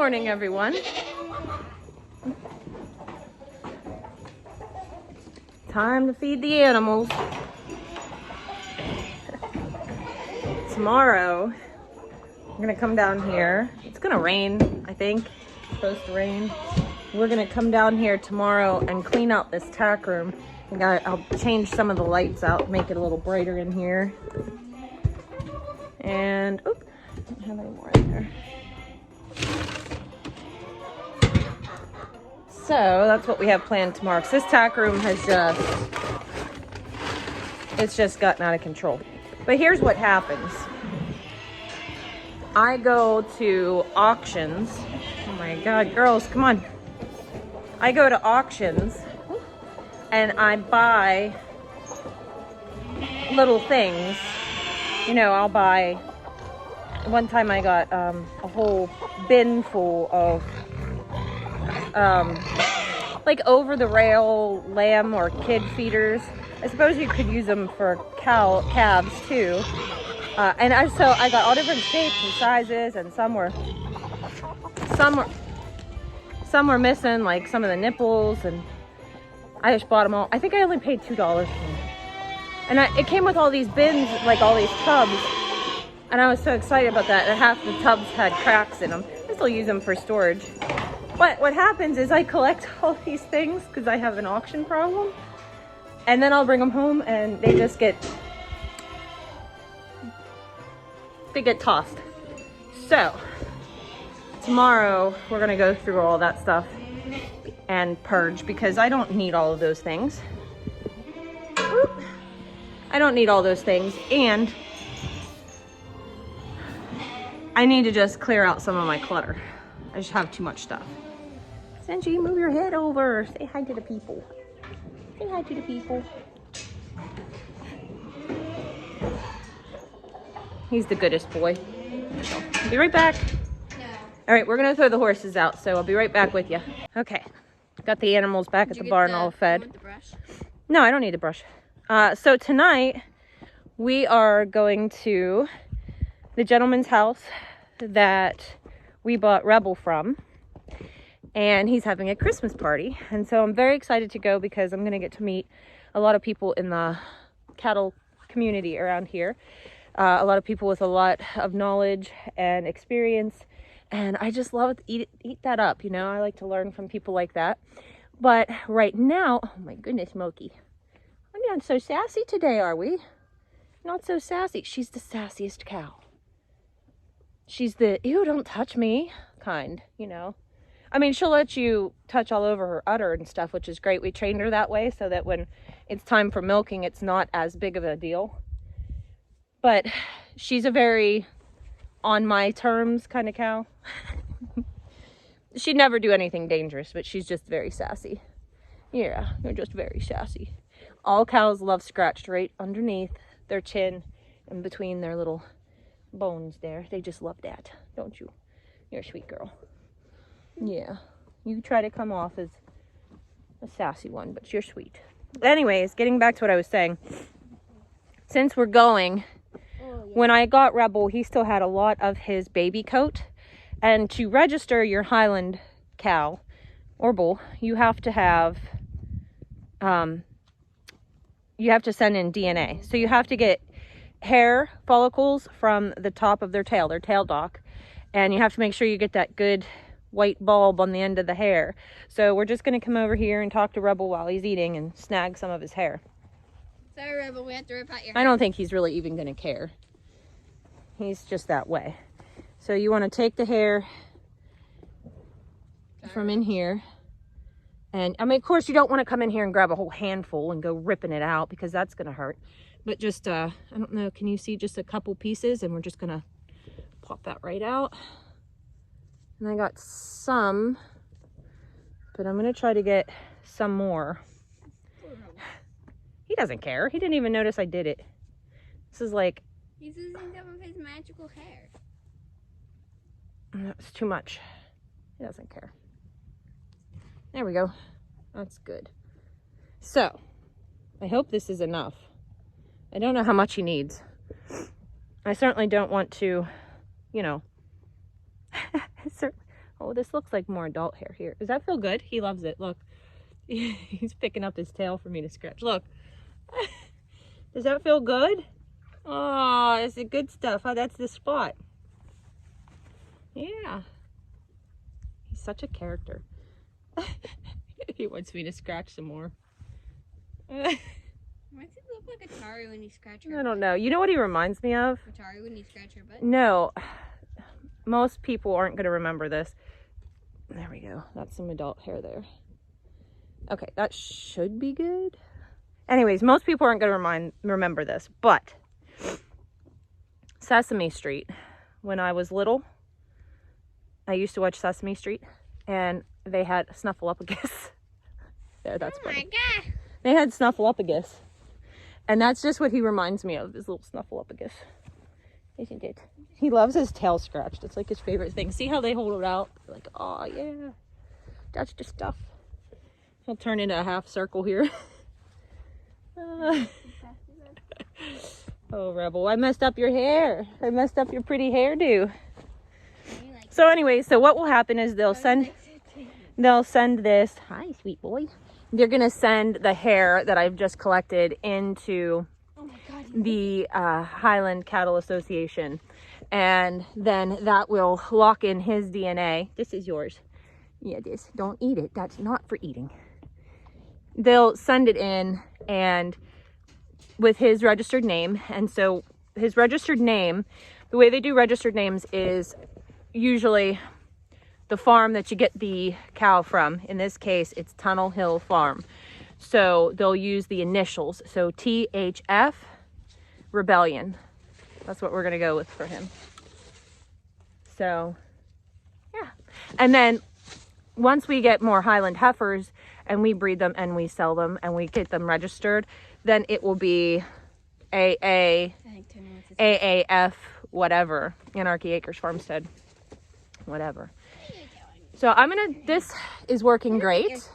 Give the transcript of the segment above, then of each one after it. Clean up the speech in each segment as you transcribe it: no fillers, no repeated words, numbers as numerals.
morning, everyone. Time to feed the animals. Tomorrow, we're gonna come down here. It's gonna rain, I think. It's supposed to rain. We're gonna come down here tomorrow and clean out this tack room. I'll change some of the lights out, make it a little brighter in here. And, oop, I don't have any more in there. So that's what we have planned tomorrow. Because this tack room has it's just gotten out of control. But here's what happens. I go to auctions. Oh my God, girls, come on. I go to auctions and I buy little things. You know, I'll buy, one time I got a whole bin full of like over-the-rail lamb or kid feeders. I suppose you could use them for calves too. And so I got all different shapes and sizes, and some were missing, like some of the nipples, and I just bought them all. I think I only paid $2 for them. And it came with all these bins, like all these tubs, and I was so excited about that. And half the tubs had cracks in them. I still use them for storage. But what happens is I collect all these things because I have an auction problem, and then I'll bring them home and they just get tossed. So tomorrow we're gonna go through all that stuff and purge, because I don't need all of those things. Oop. I don't need all those things, and I need to just clear out some of my clutter. I just have too much stuff. Senji, move your head over. Say hi to the people. Say hi to the people. He's the goodest boy. So, I'll be right back. No. All right, we're gonna throw the horses out, so I'll be right back with you. Okay, got the animals back at the barn all fed. You want the brush? No, I don't need the brush. So tonight we are going to the gentleman's house that we bought Rebel from. And he's having a Christmas party. And so I'm very excited to go, because I'm going to get to meet a lot of people in the cattle community around here. A lot of people with a lot of knowledge and experience. And I just love to eat that up, you know. I like to learn from people like that. But right now, oh my goodness, Moki. I'm not so sassy today, are we? Not so sassy. She's the sassiest cow. She's the, ew, don't touch me kind, you know. I mean, she'll let you touch all over her udder and stuff, which is great. We trained her that way so that when it's time for milking, it's not as big of a deal. But she's a very on my terms kind of cow. She'd never do anything dangerous, but she's just very sassy. Yeah, they're just very sassy. All cows love scratched right underneath their chin and between their little bones there. They just love that, don't you? You're a sweet girl. Yeah, you try to come off as a sassy one, but you're sweet. Anyways, getting back to what I was saying. Since we're going, when I got Rebel, he still had a lot of his baby coat. And to register your Highland cow or bull, you have to have, you have to send in DNA. So you have to get hair follicles from the top of their tail dock. And you have to make sure you get that good white bulb on the end of the hair. So we're just going to come over here and talk to Rebel while he's eating and snag some of his hair. Sorry, Rebel, we have to rip out your hair. I don't think he's really even going to care. He's just that way. So you want to take the hair from in here. And, I mean, of course, you don't want to come in here and grab a whole handful and go ripping it out, because that's going to hurt. But just, I don't know, can you see just a couple pieces? And we're just going to pop that right out. And I got some, but I'm going to try to get some more. He doesn't care. He didn't even notice I did it. This is like... He's using some of his magical hair. That's too much. He doesn't care. There we go. That's good. So, I hope this is enough. I don't know how much he needs. I certainly don't want to, you know... Oh, this looks like more adult hair here. Does that feel good? He loves it. Look. He's picking up his tail for me to scratch. Look. Does that feel good? Oh, it's the good stuff. Oh, that's the spot. Yeah. He's such a character. He wants me to scratch some more. Why does it look like Atari when you scratch her I don't know. You know what he reminds me of? Atari when you scratch her butt? No. Most people aren't going to remember this. There we go. That's some adult hair there. Okay, that should be good. Anyways, most people aren't going to remember this, but Sesame Street. When I was little, I used to watch Sesame Street, and they had Snuffleupagus. There, that's funny. Oh my god! They had Snuffleupagus, and that's just what he reminds me of, his little Snuffleupagus. Isn't it? He loves his tail scratched. It's like his favorite thing. See how they hold it out? Like, oh yeah, that's the stuff. He'll turn into a half circle here. Oh, Rebel, I messed up your hair. I messed up your pretty hairdo. So anyway, so what will happen is they'll send this. Hi, sweet boy. They're gonna send the hair that I've just collected into the Highland Cattle Association, and then that will lock in his DNA. This is yours. Yeah, this. Don't eat it. That's not for eating. They'll send it in and with his registered name. And so his registered name, the way they do registered names is usually the farm that you get the cow from. In this case, it's Tunnel Hill Farm. So they'll use the initials. So THF Rebellion. That's what we're going to go with for him. So, yeah. And then once we get more Highland heifers and we breed them and we sell them and we get them registered, then it will be AA, AAF, whatever, Anarchy Acres Farmstead, whatever. So this is working great.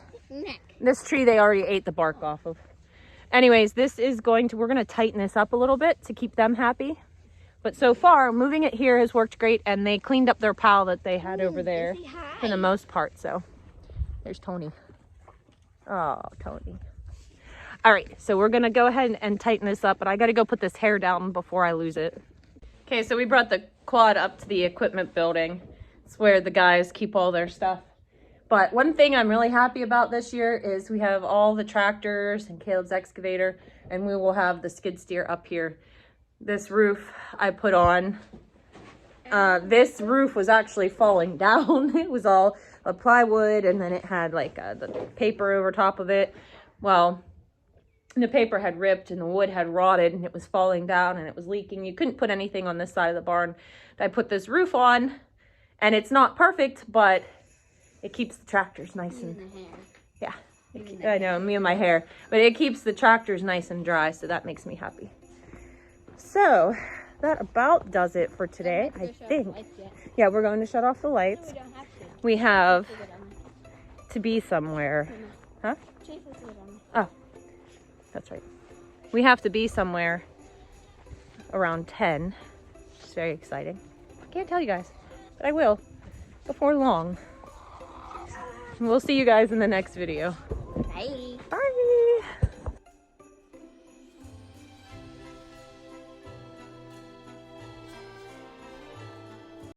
This tree they already ate the bark off of. Anyways, we're going to tighten this up a little bit to keep them happy. But so far, moving it here has worked great, and they cleaned up their pile that they had over there for the most part. So there's Tony. Oh, Tony. All right, so we're going to go ahead and tighten this up, but I got to go put this hair down before I lose it. Okay, so we brought the quad up to the equipment building. It's where the guys keep all their stuff. But one thing I'm really happy about this year is we have all the tractors and Caleb's excavator, and we will have the skid steer up here. This roof I put on. This roof was actually falling down. It was all a plywood, and then it had like the paper over top of it. Well, the paper had ripped and the wood had rotted and it was falling down and it was leaking. You couldn't put anything on this side of the barn. I put this roof on, and it's not perfect, but it keeps the tractors nice and yeah. I know, me and my hair, but it keeps the tractors nice and dry, so that makes me happy. So that about does it for today, I think. Yeah, we're going to shut off the lights. We have to be somewhere. Huh? Oh, that's right. We have to be somewhere around 10. It's very exciting. I can't tell you guys, but I will before long. We'll see you guys in the next video. Bye. Bye.